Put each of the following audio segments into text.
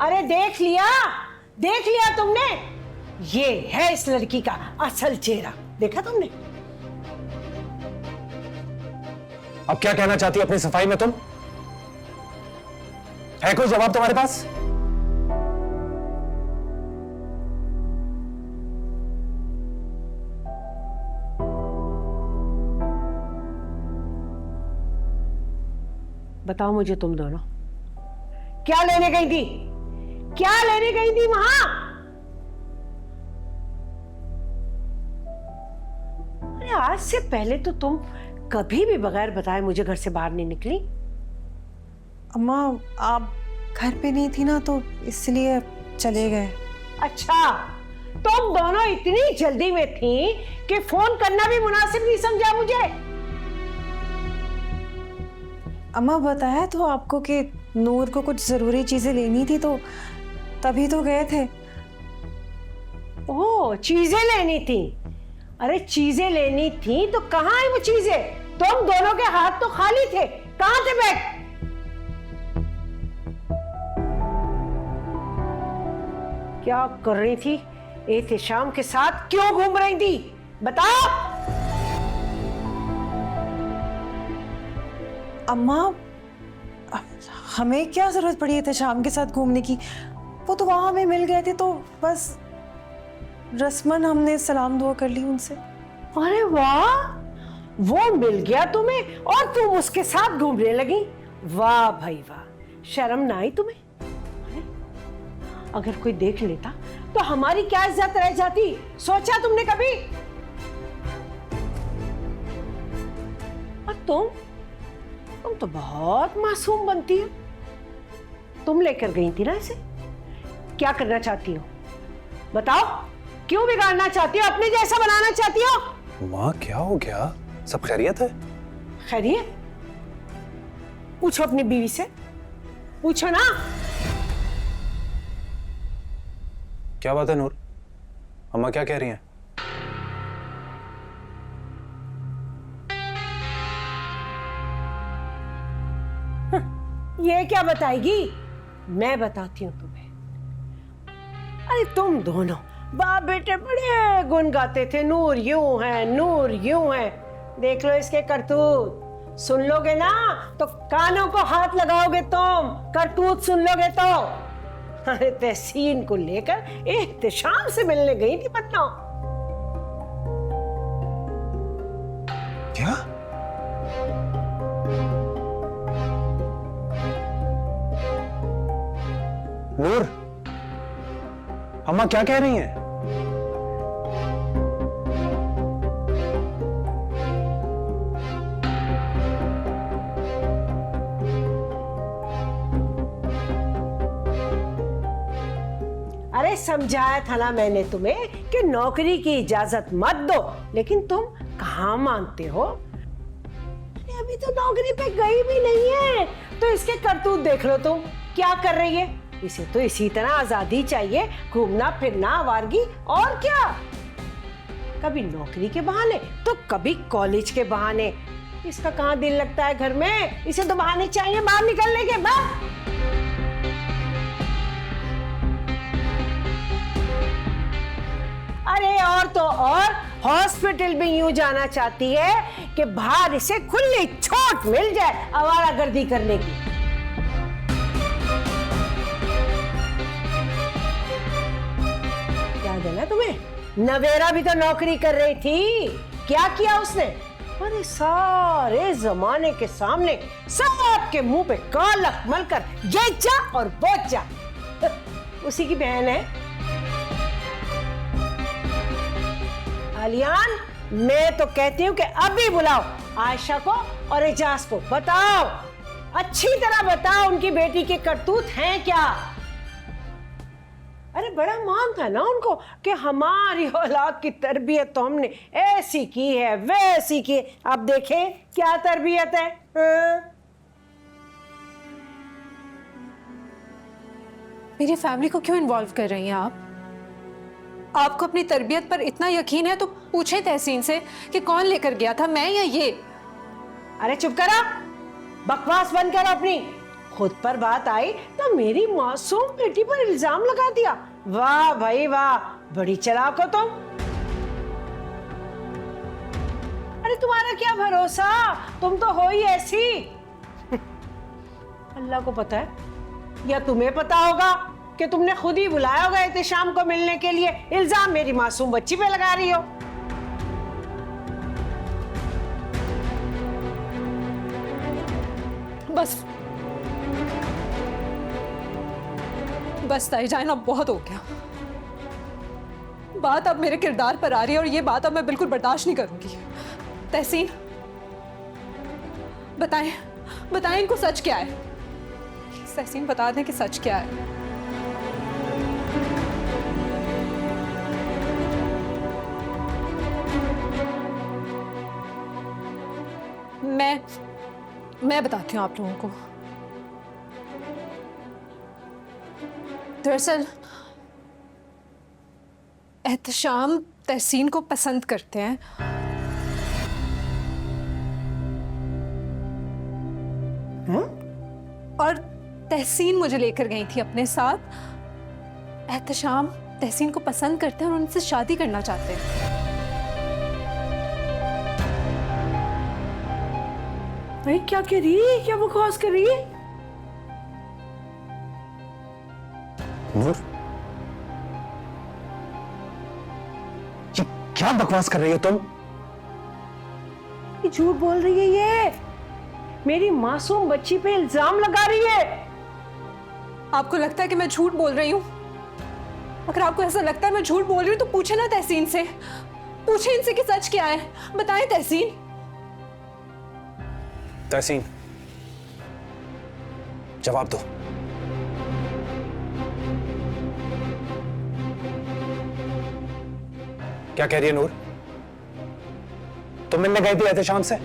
अरे देख लिया तुमने? ये है इस लड़की का असल चेहरा, देखा तुमने? अब क्या कहना चाहती हो अपनी सफाई में तुम? है कोई जवाब तुम्हारे पास? बताओ मुझे तुम दोनों क्या लेने गई थी? क्या लेने गई थी वहां? अरे आज से पहले तो तुम कभी भी बगैर बताए मुझे घर से बाहर नहीं निकली। अम्मा आप घर पे नहीं थी ना तो इसलिए चले गए। अच्छा, तुम दोनों इतनी जल्दी में थी कि फोन करना भी मुनासिब नहीं समझा मुझे। अम्मा बताया तो आपको कि नूर को कुछ जरूरी चीजें लेनी थी तो तभी तो गए थे। ओह, चीजें लेनी थी। अरे चीजें लेनी थी तो कहाँ है वो चीजें? तुम दोनों के हाथ तो खाली थे, कहाँ थे बैग? क्या कर रही थी एहतिशाम के साथ? क्यों घूम रही थी? बताओ। अम्मा हमें क्या जरूरत पड़ी थी शाम के साथ घूमने की? वो तो वहां हमें मिल गए थे तो बस रस्मन हमने सलाम दुआ कर ली उनसे। अरे वाह, वो मिल गया तुम्हें और तुम उसके साथ घूमने लगी। वाह भाई वाह, शर्म ना आई तुम्हें? अरे अगर कोई देख लेता तो हमारी क्या इज्जत रह जाती? सोचा तुमने कभी? और तुम तो बहुत मासूम बनती हो। तुम लेकर गई थी ना इसे? क्या करना चाहती हो बताओ? क्यों बिगाड़ना चाहती हो? अपने जैसा बनाना चाहती हो? माँ क्या हो गया? सब खैरियत है? खैरियत? पूछो अपनी बीवी से, पूछो ना। क्या बात है नूर? अम्मा क्या कह रही हैं? ये क्या बताएगी? मैं बताती हूँ तुम्हें। अरे तुम दोनों बाप बेटे बड़े गुण गाते थे, नूर यूं है, नूर यूं है। देख लो इसके करतूत। सुन लोगे ना तो कानों को हाथ लगाओगे तुम, करतूत सुन लोगे तो। अरे तहसीन को लेकर एहतिशाम से मिलने गई थी पटना। क्या? नूर, अम्मा क्या कह रही हैं? अरे समझाया था ना मैंने तुम्हें कि नौकरी की इजाजत मत दो, लेकिन तुम कहाँ मानते हो? अरे अभी तो नौकरी पे गई भी नहीं है तो इसके करतूत देख लो तुम क्या कर रही है। इसे तो इसी तरह आजादी चाहिए, घूमना फिरना आवारगी, और क्या। कभी नौकरी के बहाने तो कभी कॉलेज के बहाने। इसका कहाँ दिल लगता है घर में? इसे तो बहाने चाहिए बाहर निकलने के। बाद अरे और तो और हॉस्पिटल भी यूं जाना चाहती है कि बाहर इसे खुली छूट मिल जाए आवारागर्दी करने की। याद है ना तुम्हें? नवेरा भी तो नौकरी कर रही थी, क्या किया उसने? अरे सारे जमाने के सामने सबके मुंह पे कालक मलकर ये जा और वो जा। उसी की बहन है आलियान। मैं तो कहती हूँ कि अभी बुलाओ आयशा को और एजाज को, बताओ अच्छी तरह बताओ उनकी बेटी के करतूत हैं क्या। अरे बड़ा मान था ना उनको कि हमारी औलाद की तरबियत तो हमने ऐसी की है वैसी की। अब देखें क्या तरबियत है। मेरी फैमिली को क्यों इन्वॉल्व कर रही हैं आप? आपको अपनी तरबियत पर इतना यकीन है तो पूछे तहसीन से कि कौन लेकर गया था, मैं या ये? अरे चुप करो, बकवास बंद करो अपनी। खुद पर बात आई तो मेरी मासूम बेटी पर इल्जाम लगा दिया। वाह भाई वाह, बड़ी चालाक हो तुम। अरे तुम्हारा क्या भरोसा, तुम तो हो ही ऐसी। अल्लाह को पता है, या तुम्हें पता होगा कि तुमने खुद ही बुलाया होगा एहतिशाम को मिलने के लिए, इल्जाम मेरी मासूम बच्ची पे लगा रही हो। बस ताईजान, अब बहुत हो गया। बात अब मेरे किरदार पर आ रही है और ये बात अब मैं बिल्कुल बर्दाश्त नहीं करूंगी। तहसीन, बताएं बताएं इनको सच क्या है। प्लीज तहसीन बता दें कि सच क्या है। मैं बताती हूँ आप लोगों को। दरअसल एहतशाम तहसीन को पसंद करते हैं। और तहसीन मुझे लेकर गई थी अपने साथ। एहतशाम तहसीन को पसंद करते हैं और उनसे शादी करना चाहते हैं। भाई क्या कह रही है, क्या बकवास कर रही है? नूर, ये क्या बकवास कर रही हो तुम? ये झूठ बोल रही है, ये मेरी मासूम बच्ची पे इल्जाम लगा रही है। आपको लगता है कि मैं झूठ बोल रही हूँ? अगर आपको ऐसा लगता है मैं झूठ बोल रही हूँ तो पूछे ना तहसीन से, पूछे इनसे कि सच क्या है। बताएं तहसीन। तहसीन, जवाब दो। क्या कह रही है नूर? तुम मिलने गई थी एहतशाम से?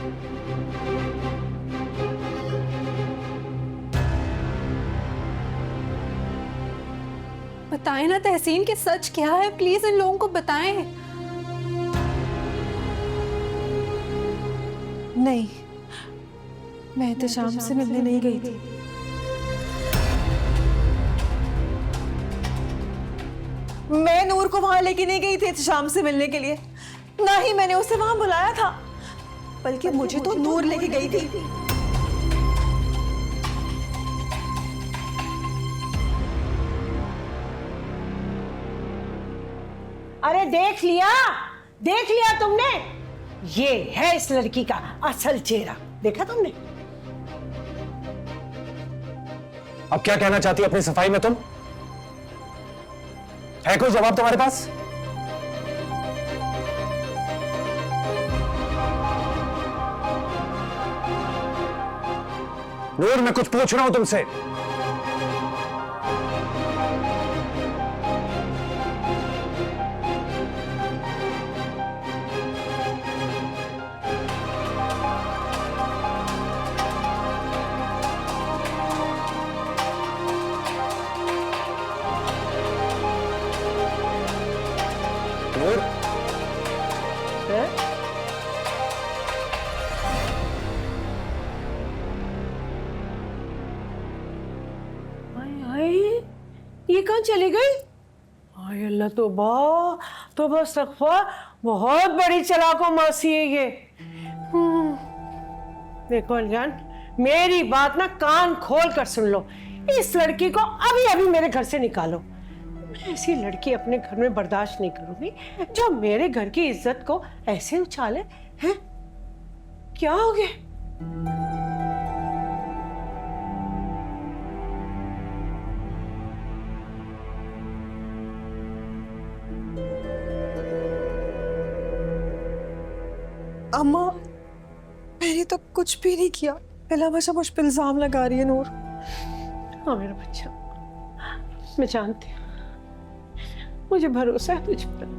बताएं ना तहसीन कि सच क्या है, प्लीज इन लोगों को बताएं। नहीं, मैं एहतशाम से मिलने नहीं गई थी। मैं नूर को वहां लेके नहीं गई थी एहतशाम से मिलने के लिए, ना ही मैंने उसे वहां बुलाया था, बल्कि मुझे तो नूर लेके गई थी। अरे देख लिया तुमने? ये है इस लड़की का असल चेहरा, देखा तुमने? अब क्या कहना चाहती हो अपनी सफाई में तुम? है कोई जवाब तुम्हारे पास? नूर, मैं कुछ पूछ रहा हूं तुमसे। नूर, ये कहाँ चली गई? हाय अल्लाह, तौबा इस्तग़फ़ार, बहुत बड़ी चालाको मासी है ये। देखो अलियान, मेरी बात ना कान खोल कर सुन लो। इस लड़की को अभी अभी मेरे घर से निकालो। मैं ऐसी लड़की अपने घर में बर्दाश्त नहीं करूंगी जो मेरे घर की इज्जत को ऐसे उछाले। हैं? क्या हो गया? अम्मा, मैंने तो कुछ भी नहीं किया, पहला बच्चा मुझ पर इल्जाम लगा रही है नूर। हाँ मेरा बच्चा, मैं जानती हूँ, मुझे भरोसा है तुझ पर।